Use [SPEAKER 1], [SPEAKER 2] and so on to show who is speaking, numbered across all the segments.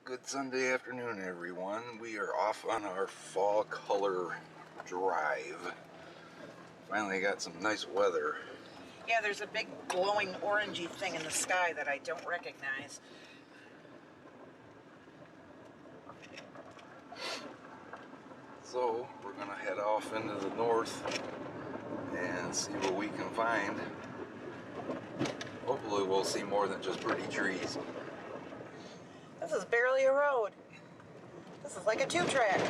[SPEAKER 1] Good Sunday afternoon, everyone. We are off on our fall color drive. Finally got some nice weather.
[SPEAKER 2] Yeah, there's a big glowing orangey thing in the sky that I don't recognize.
[SPEAKER 1] So we're gonna head off into the north and see what we can find. Hopefully we'll see more than just pretty trees.
[SPEAKER 2] This is barely a road. This is like a two-track.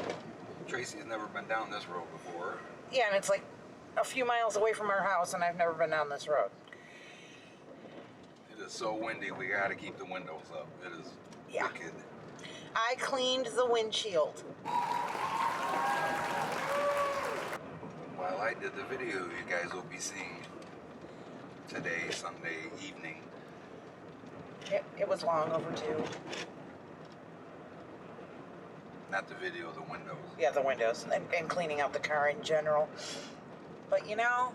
[SPEAKER 1] Tracy's never been down this road before.
[SPEAKER 2] Yeah, and it's like a few miles away from our house, and I've never been down this road.
[SPEAKER 1] It is so windy, we gotta keep the windows up. It is wicked.
[SPEAKER 2] I cleaned the windshield.
[SPEAKER 1] While I did the video you guys will be seeing today, Sunday evening.
[SPEAKER 2] It was long overdue.
[SPEAKER 1] Not the video, the windows.
[SPEAKER 2] Yeah, the windows and cleaning out the car in general. But you know,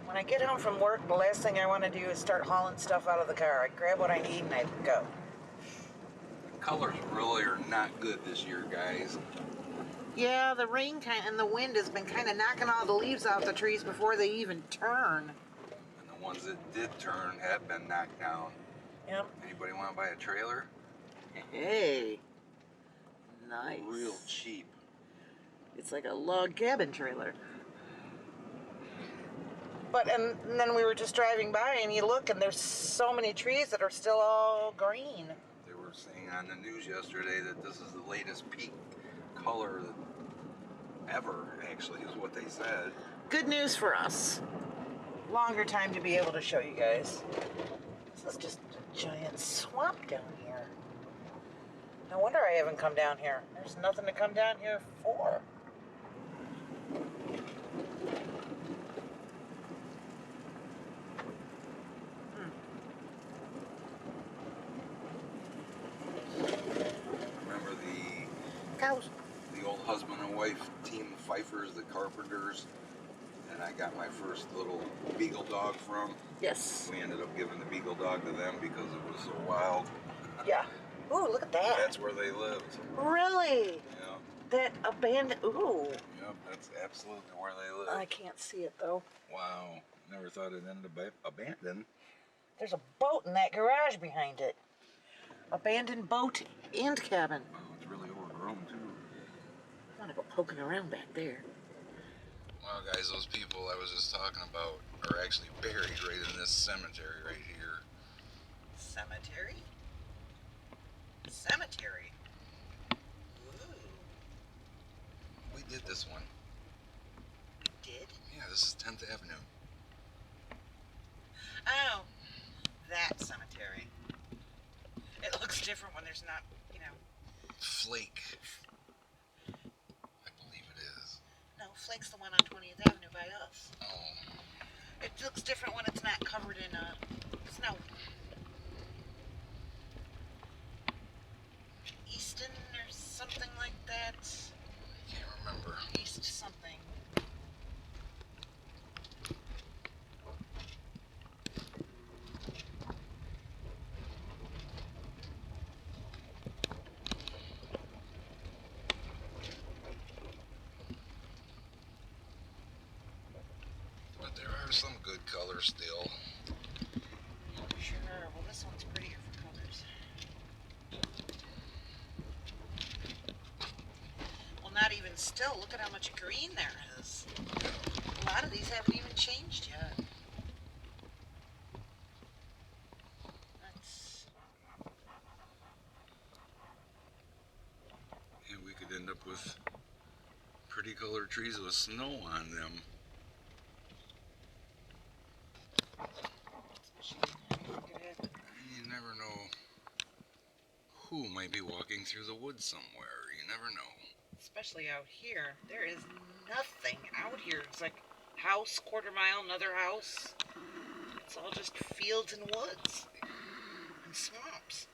[SPEAKER 2] when I get home from work, the last thing I want to do is start hauling stuff out of the car. I grab what I need and I go.
[SPEAKER 1] The colors really are not good this year, guys.
[SPEAKER 2] Yeah, the rain and the wind has been kind of knocking all the leaves off the trees before they even turn.
[SPEAKER 1] And the ones that did turn have been knocked down.
[SPEAKER 2] Yep.
[SPEAKER 1] Anybody want to buy a trailer?
[SPEAKER 2] Hey, nice.
[SPEAKER 1] Real cheap.
[SPEAKER 2] It's like a log cabin trailer. But and then we were just driving by and you look and there's so many trees that are still all green.
[SPEAKER 1] They were saying on the news yesterday that this is the latest peak color ever, actually, is what they said.
[SPEAKER 2] Good news for us. Longer time to be able to show you guys. This is just a giant swamp down here. No wonder I haven't come down here. There's nothing to come down here for.
[SPEAKER 1] Remember the
[SPEAKER 2] Cows.
[SPEAKER 1] The old husband and wife team Pfeiffer's, the Carpenters, and I got my first little beagle dog from.
[SPEAKER 2] Yes.
[SPEAKER 1] We ended up giving the beagle dog to them because it was so wild.
[SPEAKER 2] Yeah. Ooh, look at that.
[SPEAKER 1] That's where they lived.
[SPEAKER 2] Really?
[SPEAKER 1] Yeah.
[SPEAKER 2] That abandoned. Ooh.
[SPEAKER 1] Yep, that's absolutely where they live.
[SPEAKER 2] I can't see it though.
[SPEAKER 1] Wow. Never thought it ended up abandoned.
[SPEAKER 2] There's a boat in that garage behind it. Abandoned boat and cabin.
[SPEAKER 1] Oh, it's really overgrown too.
[SPEAKER 2] I want to go poking around back there.
[SPEAKER 1] Well, guys, those people I was just talking about are actually buried right in this cemetery right here.
[SPEAKER 2] Cemetery? Cemetery. Ooh.
[SPEAKER 1] We did this one.
[SPEAKER 2] Did?
[SPEAKER 1] Yeah, this is 10th Avenue.
[SPEAKER 2] Oh, that cemetery. It looks different when there's not, you know.
[SPEAKER 1] Flake. I believe it is.
[SPEAKER 2] No, Flake's the one on 20th Avenue by us.
[SPEAKER 1] Oh.
[SPEAKER 2] It looks different when it's not covered in snow. Easton or something like that.
[SPEAKER 1] I can't remember.
[SPEAKER 2] East something.
[SPEAKER 1] But there are some good colors still.
[SPEAKER 2] Sure, well this one's prettier for colors. Well, not even still. Look at how much green there is. A lot of these haven't even changed yet. That's...
[SPEAKER 1] Yeah, we could end up with pretty colored trees with snow on them. You never know who might be walking through the woods somewhere. You never know.
[SPEAKER 2] Especially out here. There is nothing out here. It's like house, quarter mile, another house. It's all just fields and woods and swamps.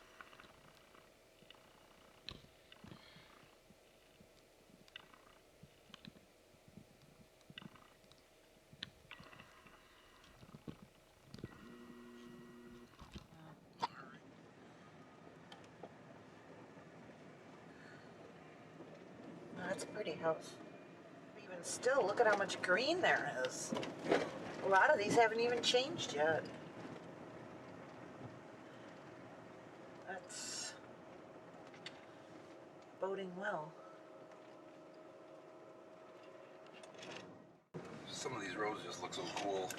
[SPEAKER 2] That's a pretty house. Even still, look at how much green there is. A lot of these haven't even changed yet. That's boding well.
[SPEAKER 1] Some of these roads just look so cool.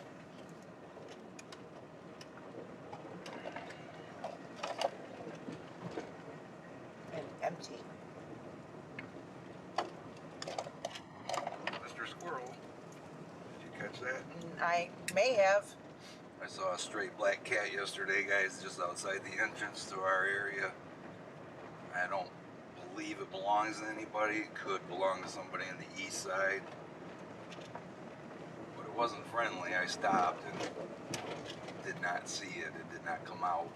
[SPEAKER 2] And empty.
[SPEAKER 1] Mr. Squirrel, did you catch that?
[SPEAKER 2] I may have.
[SPEAKER 1] I saw a stray black cat yesterday, guys, just outside the entrance to our area. I don't believe it belongs to anybody. It could belong to somebody on the east side. But it wasn't friendly. I stopped and did not see it. It did not come out.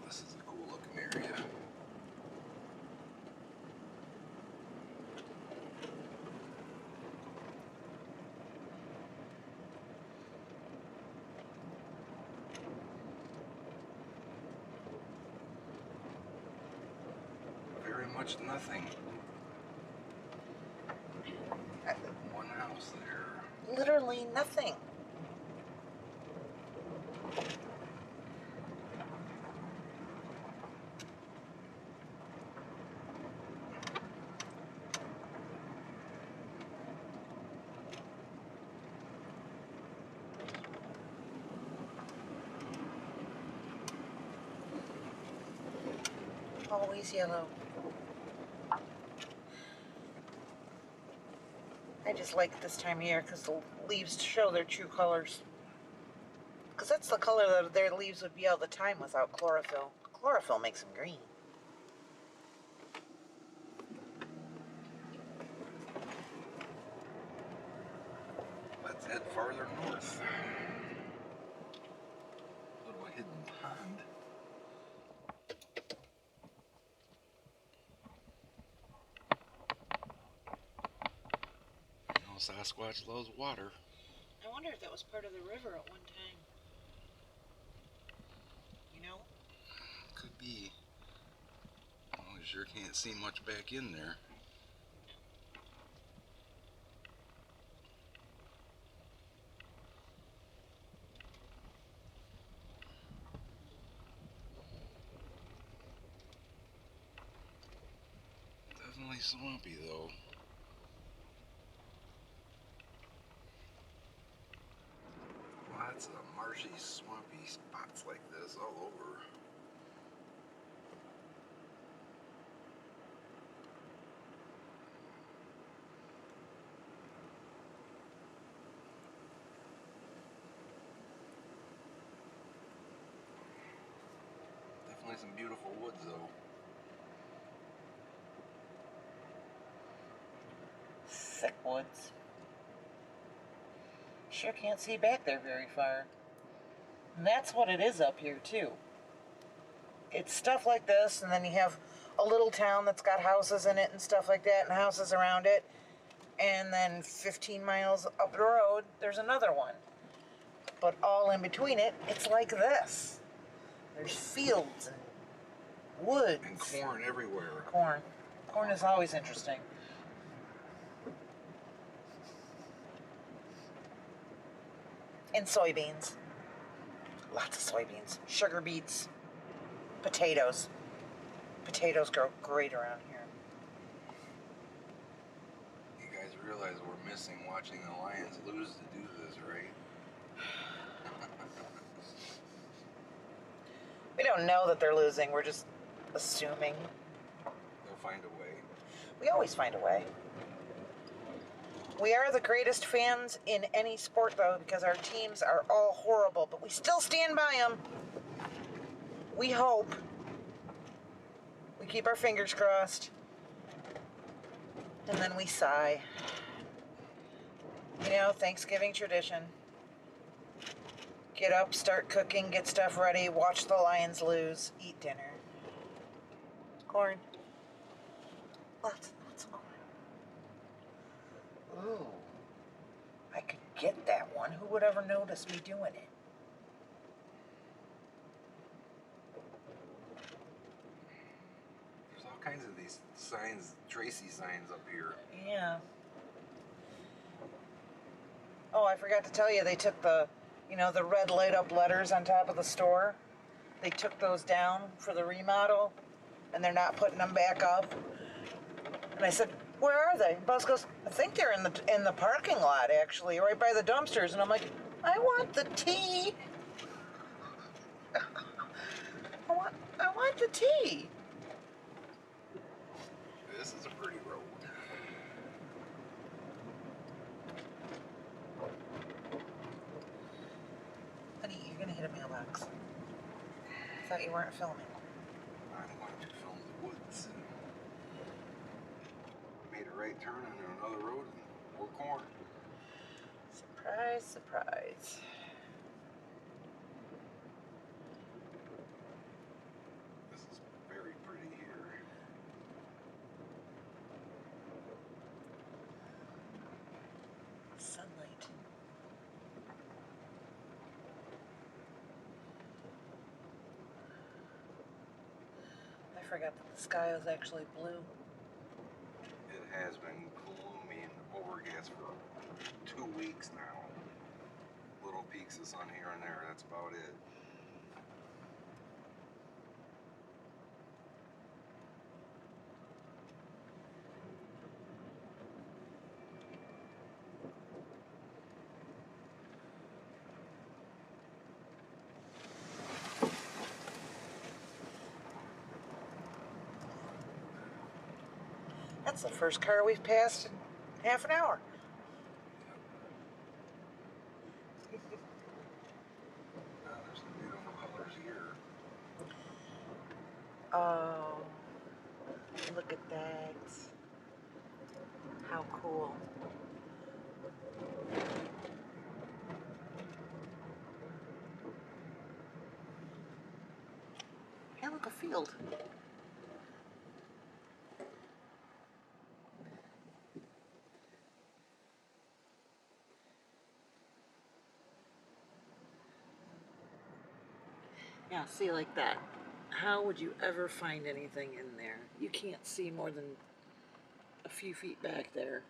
[SPEAKER 1] This is a cool looking area. Very much nothing. One house there.
[SPEAKER 2] Literally nothing. Always yellow. I just like this time of year because the leaves show their true colors. Because that's the color that their leaves would be all the time without chlorophyll. Chlorophyll makes them green.
[SPEAKER 1] Let's head farther north. Little hidden pond. You know, Sasquatch loves water.
[SPEAKER 2] I wonder if that was part of the river at one time. You know?
[SPEAKER 1] Could be. Well, you sure can't see much back in there. Definitely swampy though. Lots of marshy, swampy spots like this all over. Definitely some beautiful woods though.
[SPEAKER 2] Thick woods. Sure can't see back there very far. And that's what it is up here too. It's stuff like this, and then you have a little town that's got houses in it and stuff like that, and houses around it. And then 15 miles up the road, there's another one. But all in between it, it's like this. There's fields and woods.
[SPEAKER 1] And corn everywhere.
[SPEAKER 2] Corn. Corn is always interesting. And soybeans. Lots of soybeans. Sugar beets. Potatoes. Potatoes grow great around here.
[SPEAKER 1] You guys realize we're missing watching the Lions lose to do this, right?
[SPEAKER 2] We don't know that they're losing. We're just assuming.
[SPEAKER 1] They'll find a way.
[SPEAKER 2] We always find a way. We are the greatest fans in any sport, though, because our teams are all horrible, but we still stand by them. We hope. We keep our fingers crossed. And then we sigh. You know, Thanksgiving tradition. Get up, start cooking, get stuff ready, watch the Lions lose, eat dinner. Corn. Lots and lots of corn. Ooh, I could get that one. Who would ever notice me doing it?
[SPEAKER 1] signs, Tracy signs up here.
[SPEAKER 2] Yeah. Oh, I forgot to tell you, they took the, the red light up letters on top of the store. They took those down for the remodel, and they're not putting them back up. And I said, "Where are they?" Boss goes, "I think they're in the parking lot, actually, right by the dumpsters." And I'm like, "I want the tea. I want the tea."
[SPEAKER 1] This is a pretty road.
[SPEAKER 2] Honey, you're gonna hit a mailbox. I thought you weren't filming.
[SPEAKER 1] I'm going to film the woods. Made a right turn onto another road and we're corn.
[SPEAKER 2] Surprise, surprise.
[SPEAKER 1] This is very pretty here.
[SPEAKER 2] Sunlight. I forgot that the sky is actually blue.
[SPEAKER 1] It has been gloomy and overcast for 2 weeks now. Little peaks of sun here and there, that's about it.
[SPEAKER 2] That's the first car we've passed in half an hour.
[SPEAKER 1] There's some beautiful colors here.
[SPEAKER 2] Oh, look at that. How cool. Hey, look, a field. Yeah, see, like that. How would you ever find anything in there? You can't see more than a few feet back there.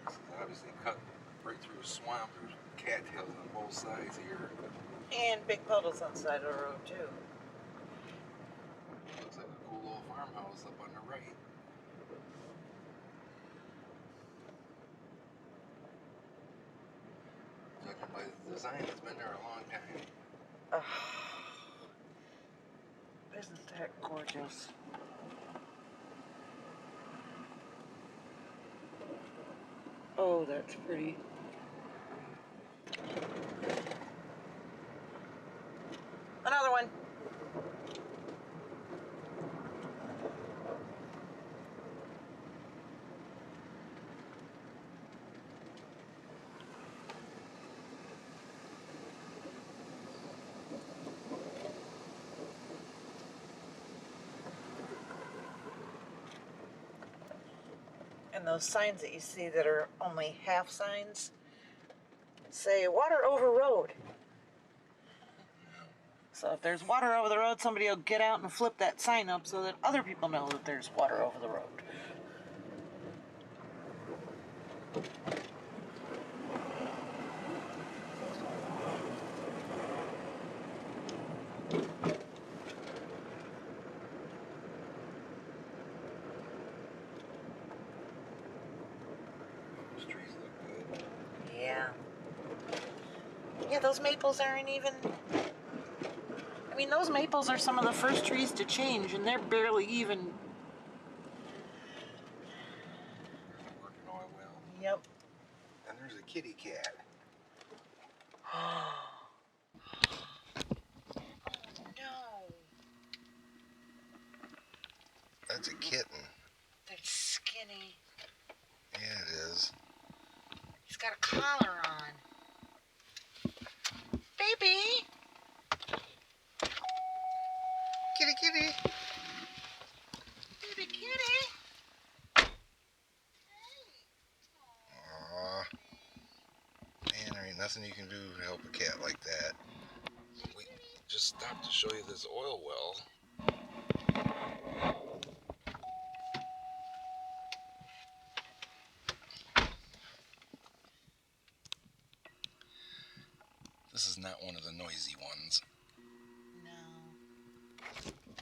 [SPEAKER 1] This is obviously cut right through a swamp. There's cattails on both sides here.
[SPEAKER 2] And big puddles on the side of the road, too.
[SPEAKER 1] Looks like a cool little farmhouse up on the right. Judging by the design, it's been there a long time.
[SPEAKER 2] Isn't that gorgeous? Oh, that's pretty. Another one. And those signs that you see that are only half signs say water over road. So if there's water over the road, somebody will get out and flip that sign up so that other people know that there's water over the road.
[SPEAKER 1] Those trees look good.
[SPEAKER 2] Yeah. Yeah, those maples aren't even... I mean, those maples are some of the first trees to change, and they're barely even...
[SPEAKER 1] Working all well.
[SPEAKER 2] Yep.
[SPEAKER 1] And there's a kitty cat.
[SPEAKER 2] No.
[SPEAKER 1] That's a kitten.
[SPEAKER 2] That's skinny.
[SPEAKER 1] Yeah, it is.
[SPEAKER 2] He's got a collar on. Baby!
[SPEAKER 1] Kitty, kitty. nothing you can do to help a cat like that. We just stopped to show you this oil well. This is not one of the noisy ones.
[SPEAKER 2] No.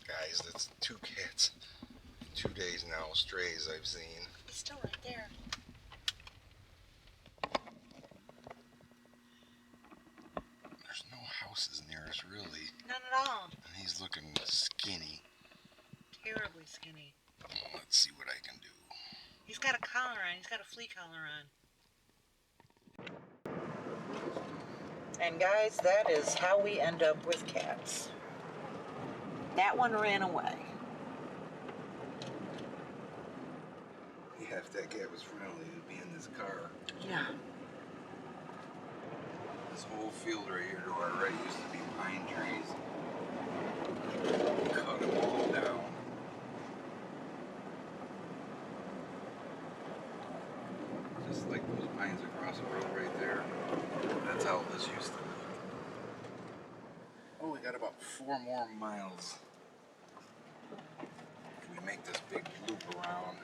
[SPEAKER 1] Guys, that's 2 cats in 2 days now, strays I've seen.
[SPEAKER 2] He's still right there.
[SPEAKER 1] There's no houses near us, really.
[SPEAKER 2] None at all.
[SPEAKER 1] And he's looking skinny.
[SPEAKER 2] Terribly skinny.
[SPEAKER 1] Let's see what I can do.
[SPEAKER 2] He's got a collar on. He's got a flea collar on. And guys, that is how we end up with cats. That one ran away.
[SPEAKER 1] Yeah, if that cat was friendly, it'd be in this car.
[SPEAKER 2] Yeah.
[SPEAKER 1] This whole field right here to our right used to be pine trees. Cut them all down. Just like those pines across the road right there. That's how this used to be. Oh, we got about 4 more miles. If we make this big loop around.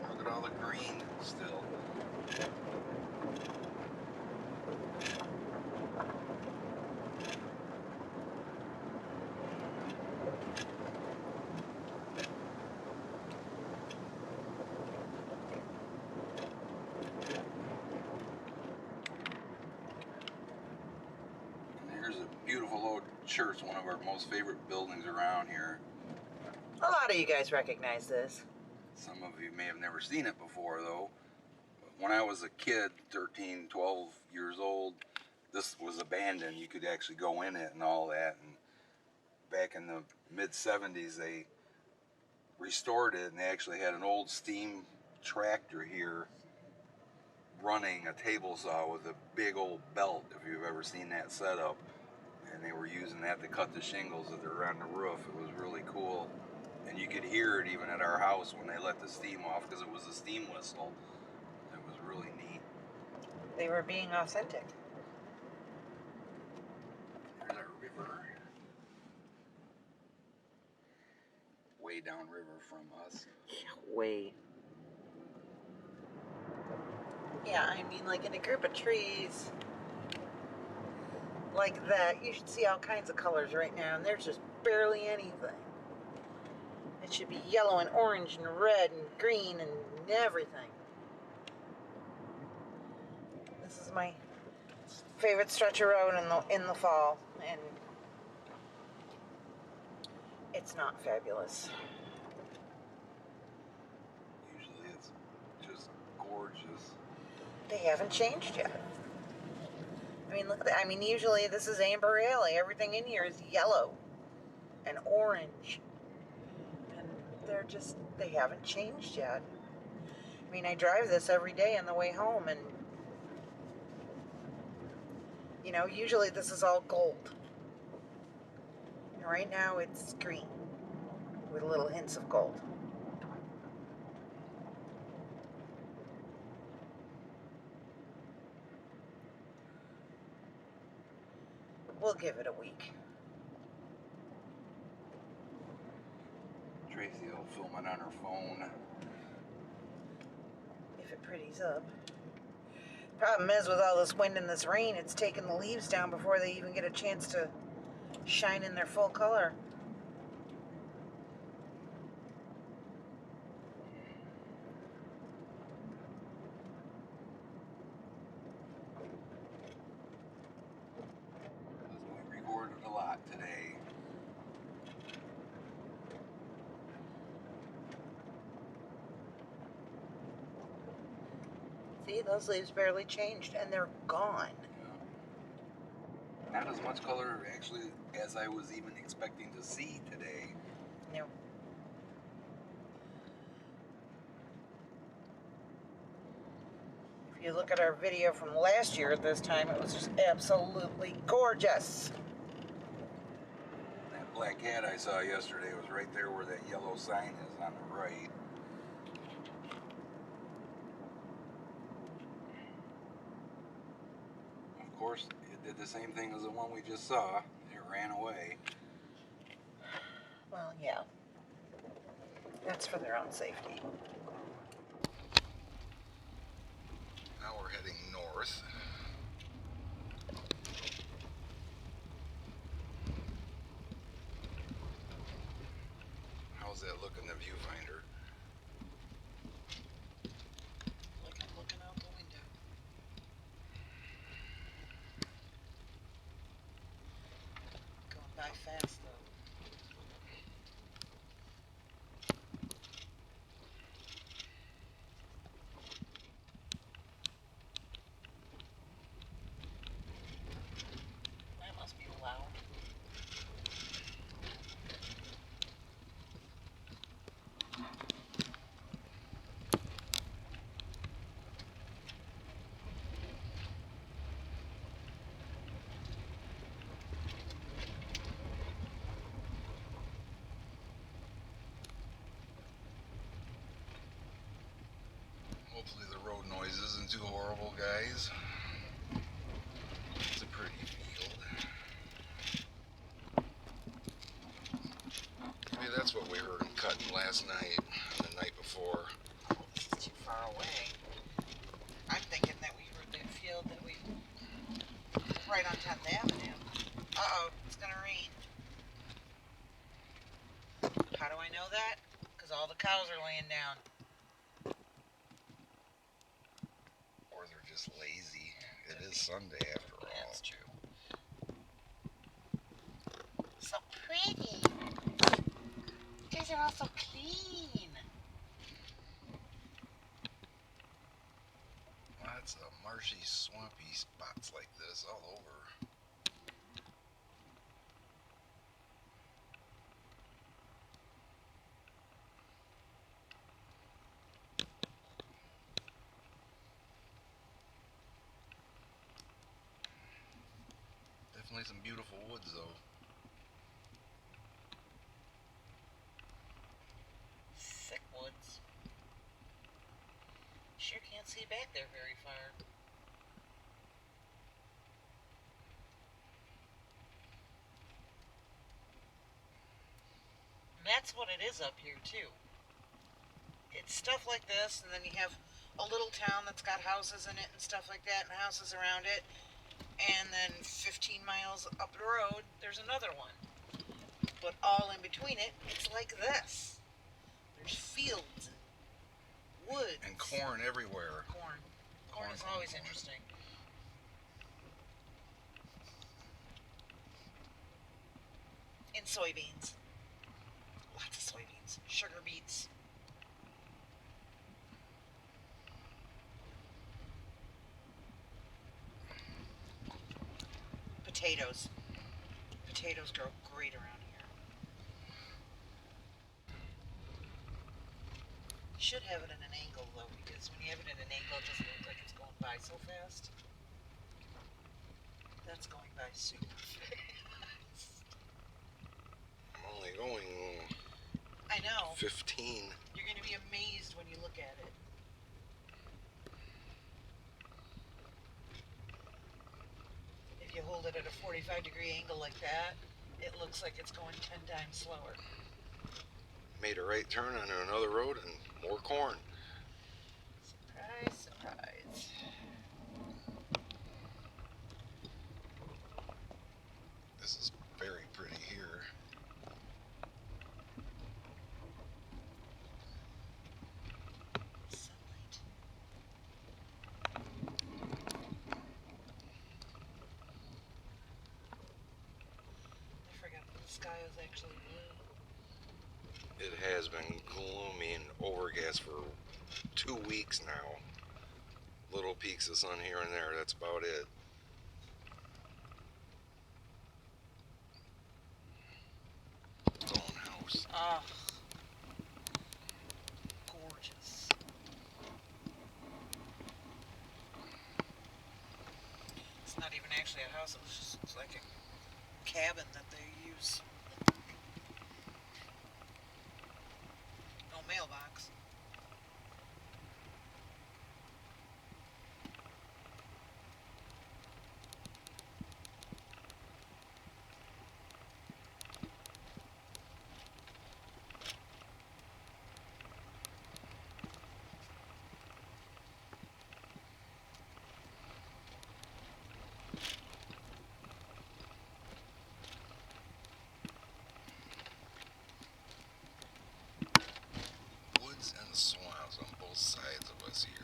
[SPEAKER 1] Look at all the green still. And here's a beautiful old church, one of our most favorite buildings around here.
[SPEAKER 2] A lot of you guys recognize this.
[SPEAKER 1] Some of you may have never seen it before, though. When I was a kid, 13, 12 years old, this was abandoned. You could actually go in it and all that. And back in the mid-70s, they restored it, and they actually had an old steam tractor here running a table saw with a big old belt, if you've ever seen that setup. And they were using that to cut the shingles that are on the roof. It was really cool. And you could hear it even at our house when they let the steam off, because it was a steam whistle. It was really neat.
[SPEAKER 2] They were being authentic.
[SPEAKER 1] There's our river. Way downriver from us.
[SPEAKER 2] Way. Yeah, I mean, like in a group of trees like that, you should see all kinds of colors right now, and there's just barely anything. It should be yellow and orange and red and green and everything. This is my favorite stretch of road in the fall, and it's not fabulous.
[SPEAKER 1] Usually it's just gorgeous.
[SPEAKER 2] They haven't changed yet. I mean, look at that. I mean, usually this is Amber Alley. Everything in here is yellow and orange. And they haven't changed yet. I mean, I drive this every day on the way home, and, you know, usually this is all gold. And right now it's green with little hints of gold. We'll give it a week.
[SPEAKER 1] Tracy will film it on her phone.
[SPEAKER 2] If it pretties up. Problem is, with all this wind and this rain, it's taking the leaves down before they even get a chance to shine in their full color.
[SPEAKER 1] We recorded a lot today.
[SPEAKER 2] See, those leaves barely changed, and they're gone.
[SPEAKER 1] Not as much color actually as I was even expecting to see today.
[SPEAKER 2] No. If you look at our video from last year at this time, it was just absolutely gorgeous.
[SPEAKER 1] That black cat I saw yesterday was right there where that yellow sign is on the right. Of course, it did the same thing as the one we just saw. It ran away.
[SPEAKER 2] Well, yeah. That's for their own safety.
[SPEAKER 1] Now we're heading north. How's that look in the viewfinder?
[SPEAKER 2] Like I'm looking out the window. Going by fast, though. That must be loud.
[SPEAKER 1] Hopefully the road noise isn't too horrible, guys. It's a pretty field. Maybe that's what we heard them cutting last night, the night before.
[SPEAKER 2] This is too far away. I'm thinking that we heard that field that we right on 10th Avenue. Uh-oh, it's gonna rain. How do I know that? Because all the cows are laying down.
[SPEAKER 1] Or they're just lazy. It is Sunday after all.
[SPEAKER 2] That's true. So pretty. You guys are all so clean.
[SPEAKER 1] Lots of marshy, swampy spots like this all over. Definitely some beautiful woods, though.
[SPEAKER 2] Thick woods. Sure can't see back there very far. And that's what it is up here too. It's stuff like this, and then you have a little town that's got houses in it and stuff like that, and houses around it. And then 15 miles up the road, there's another one. But all in between it, it's like this. There's fields, woods,
[SPEAKER 1] And corn everywhere.
[SPEAKER 2] corn. Corn is always interesting. And soybeans. Lots of soybeans. Sugar beets. Potatoes. Potatoes grow great around here. You should have it in an angle though, because when you have it in an angle, it doesn't look like it's going by so fast. That's going by super fast.
[SPEAKER 1] I'm only going
[SPEAKER 2] I know.
[SPEAKER 1] 15.
[SPEAKER 2] You're going to be amazed when you look at it. If you hold it at a 45-degree angle like that, it looks like it's going 10 times slower.
[SPEAKER 1] Made a right turn onto another road and more corn.
[SPEAKER 2] Surprise, surprise.
[SPEAKER 1] This is very pretty here.
[SPEAKER 2] Sunlight. I forgot that the sky was actually blue.
[SPEAKER 1] It has been gloomy and overcast for 2 weeks now. Little peaks of sun here and there, that's about it.
[SPEAKER 2] Oh, gorgeous. It's not even actually a house, it's like a cabin that they use. No mailbox.
[SPEAKER 1] Woods and swamps on both sides of us here.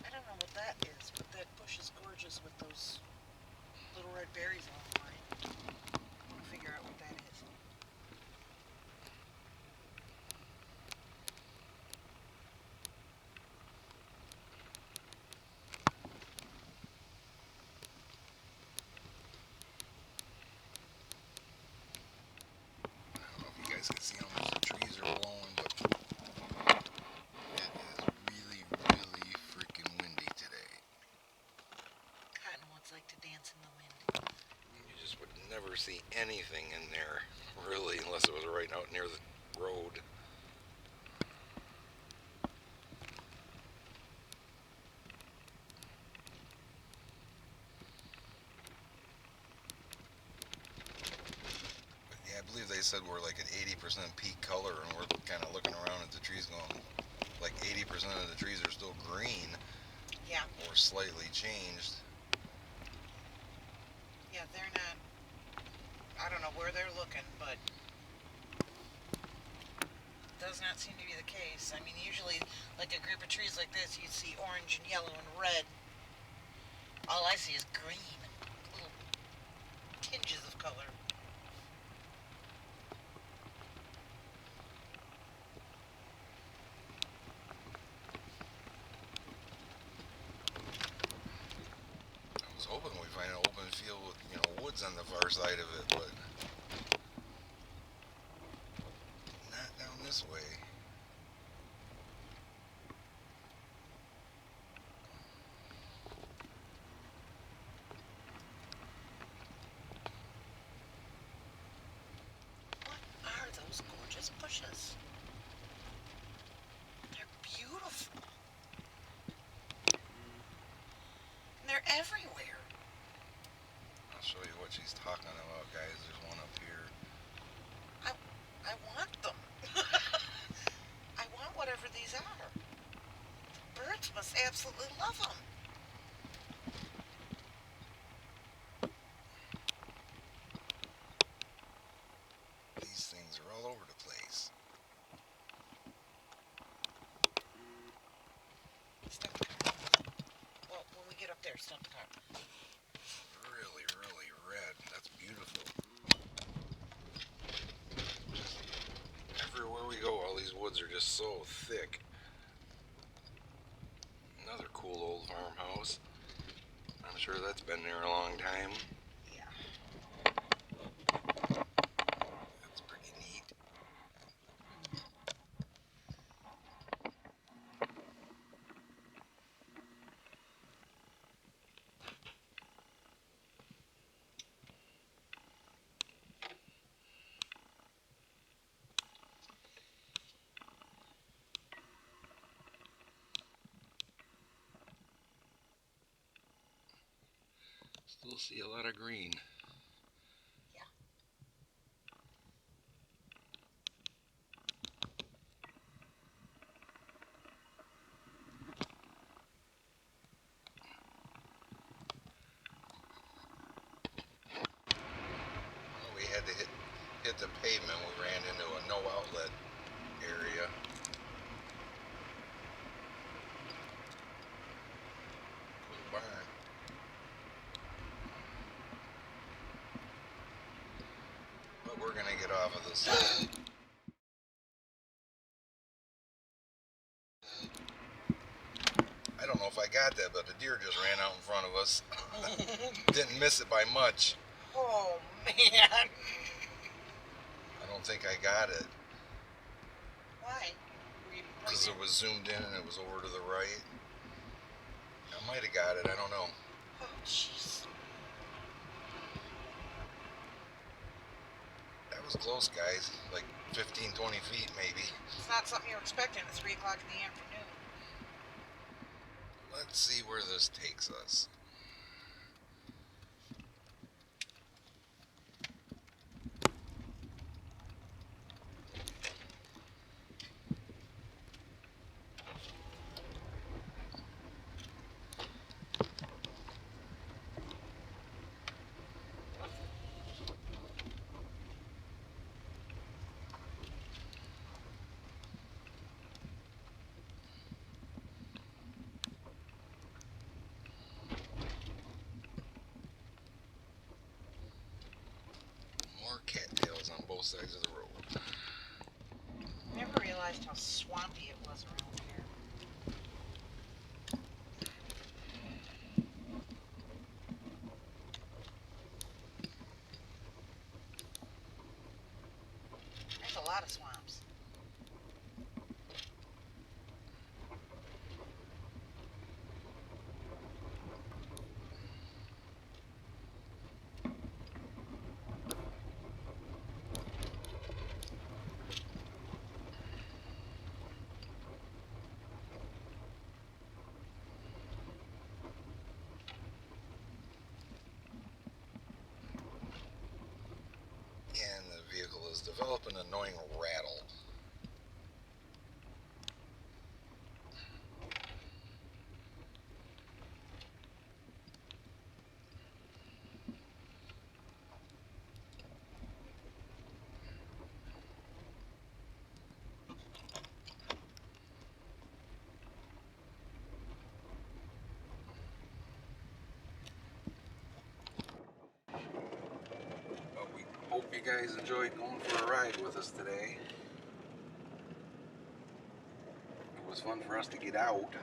[SPEAKER 2] I don't know what that is, but that bush is gorgeous with those little red berries on the line. I want to figure out what that is.
[SPEAKER 1] I don't know if you guys can see how much the trees are blowing, but it is really, really freaking windy today.
[SPEAKER 2] Cotton wants like to dance in the wind.
[SPEAKER 1] You just would never see anything in there, really, unless it was right out near the road. But yeah, I believe they said we're like at 80% peak color, and we're kind of looking around at the trees going, like 80% of the trees are still green
[SPEAKER 2] Yeah,
[SPEAKER 1] or slightly changed.
[SPEAKER 2] yeah, they're not. I don't know where they're looking, but does not seem to be the case. I mean, usually, like a group of trees like this, you'd see orange and yellow and red. All I see is green, little tinges of color.
[SPEAKER 1] I was hoping we'd find an open field with, woods on the far side of it, but not down this way.
[SPEAKER 2] What are those gorgeous bushes? They're beautiful. And they're everywhere.
[SPEAKER 1] I'll show you what she's talking about, guys. There's one up here.
[SPEAKER 2] I want them. I want whatever these are. The birds must absolutely love them.
[SPEAKER 1] These things are all over the place.
[SPEAKER 2] Stop the car. Well, when we get up there, stop the car.
[SPEAKER 1] Really, really red. That's beautiful. Everywhere we go, all these woods are just so thick. Another cool old farmhouse. I'm sure that's been there a long time.
[SPEAKER 2] Yeah.
[SPEAKER 1] That's pretty neat. Still see a lot of green.
[SPEAKER 2] Yeah.
[SPEAKER 1] We had to hit the pavement. We ran into a no outlet area. Cool barn. But we're gonna get off of this. I don't know if I got that, but the deer just ran out in front of us. Didn't miss it by much.
[SPEAKER 2] Oh, man.
[SPEAKER 1] I don't think I got it.
[SPEAKER 2] Why?
[SPEAKER 1] Because it was zoomed in and it was over to the right. I might have got it, I don't know.
[SPEAKER 2] Oh, jeez.
[SPEAKER 1] That was close, guys. Like 15, 20 feet maybe.
[SPEAKER 2] It's not something you're expecting at 3 o'clock in the afternoon.
[SPEAKER 1] Let's see where this takes us. More cattails on both sides of the road.
[SPEAKER 2] Never realized how swampy it was around here. There's a lot of swamps.
[SPEAKER 1] And the vehicle is developing an annoying rattle. But we hope you guys enjoyed going for a ride with us today. It was fun for us to get out.